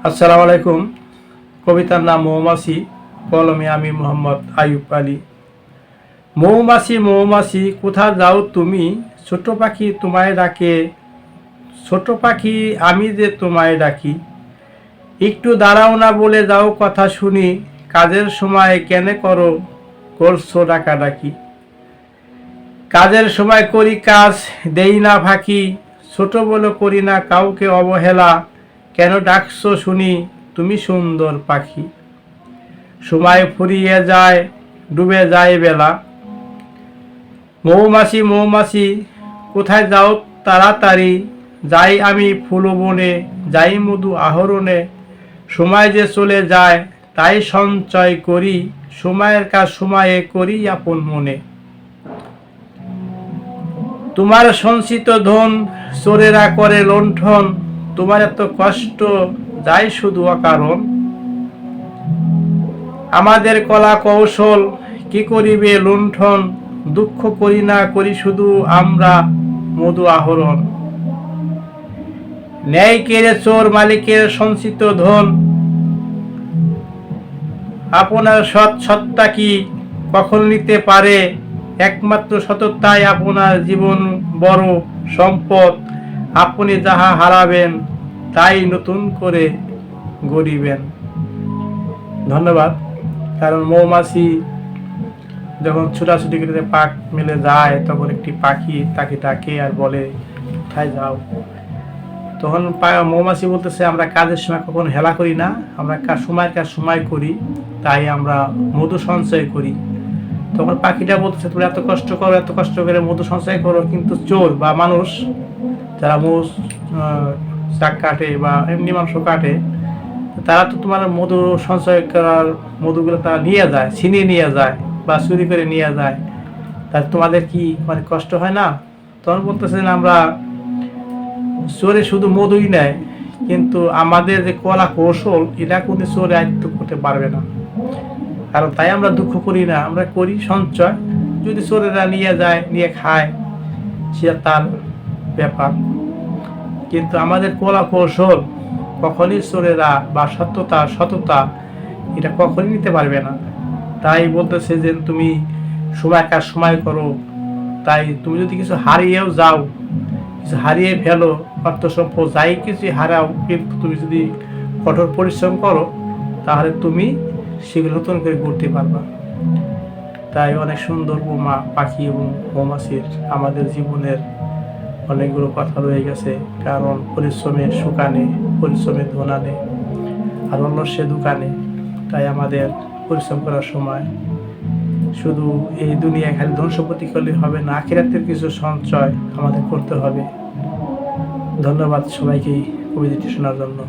আসসালামু আলাইকুম। কবিতার নাম মৌমাছি, কলমে আমি মোহাম্মদ আইয়ুব আলী। মৌমাছি মৌমাছি কোথা যাও তুমি, ছোট পাখি তোমায় ডাকে। ছোট পাখি আমি যে তোমায় ডাকি, একটু দাঁড়াও না বলে যাও কথা শুনি। কাজের সময় কেন করছো ডাকাডাকি। কাজের সময় করি কাজ, দেই না ফাঁকি। ছোট বলে করি না কাউকে অবহেলা। কেন ডাকছো শুনি তুমি সুন্দর পাখি। সময় ফুরিয়ে যায়, ডুবে যায় বেলা। মৌমাছি মৌমাছি কোথায় যাও তাড়াতাড়ি। যাই আমি ফুল বনে, যাই মধু আহরণে। সময় যে চলে যায় তাই সঞ্চয় করি, সময়ের কাজ সময়ে করি আপন মনে। তোমার সঞ্চিত ধন চোরেরা করে লুণ্ঠন। তোমার এত কষ্ট যায় শুধু অকারণ। আমাদের কলা কৌশল কি করিবে লুণ্ঠন। দুঃখ করি না করি শুধু আমরা মধু আহরণ। ন্যায় কেড়ে চোর মালিকের সঞ্চিত ধন। আপনার সৎ কি কখন নিতে পারে। একমাত্র সততাই আপনার জীবন বড় সম্পদ। আপনি যাহা হারাবেন তাই নতুন করে গড়িবেন। ধন্যবাদ। কারণ মৌমাছি যখন ছুটাছুটি করে পাক মেলে যায়, তখন একটি পাখি তাকে ডাকে আর বলে কোথায় যাও। তখন মৌমাছি বলতেছে আমরা কাজের সময় কখনো হেলা করি না, আমরা সময়ের কাজ সময় করি, তাই আমরা মধু সঞ্চয় করি। তখন পাখিটা বলতেছে তুমি এত কষ্ট করো, এত কষ্ট করে মধু সঞ্চয় করো, কিন্তু চোর বা মানুষ যারা শাক কাটে বা এমনি মাংস কাটে, তারা তো তোমার মধু সঞ্চয় করার মধুগুলো তারা নিয়ে যায়, ছিনিয়ে নিয়ে যায় বা চুরি করে নিয়ে যায়। তাই তোমাদের কি অনেক কষ্ট হয় না? তখন বলতেছেন আমরা চোরে শুধু মধুই নেয়, কিন্তু আমাদের যে কলা কৌশল এটা কোনো চোরে আয়ত্ত করতে পারবে না। কারণ তাই আমরা দুঃখ করি না, আমরা করি সঞ্চয়। যদি চোরেরা নিয়ে যায়, নিয়ে খায়, সেটা তার ব্যাপার। কিন্তু আমাদের কলা কৌশল কখনই চোরেরা বা সততা এটা কখনই নিতে পারবে না। তাই বলতেছে যে তুমি সময় কাজ সময় করো। তাই তুমি যদি কিছু হারিয়েও যাও, কিছু হারিয়ে ফেলো, অর্থ সম্পদ যাই কিছু হারাও, কিন্তু তুমি যদি কঠোর পরিশ্রম করো তাহলে তুমি সেগুলো নতুন করে করতে পারবা। তাই অনেক সুন্দর পাখি এবং মৌমাছির আমাদের জীবনের অনেকগুলো কথা রয়ে গেছে। কারণ পরিশ্রমের সুখানে, পরিশ্রমের ধনানে আর অন্য সে দোকানে। তাই আমাদের পরিশ্রম করার সময় শুধু এই দুনিয়ায় খালি ধন সম্পত্তি করলে হবে না, আখিরাতের কিছু সঞ্চয় আমাদের করতে হবে। ধন্যবাদ সবাইকে কবিতাটি শোনার জন্য।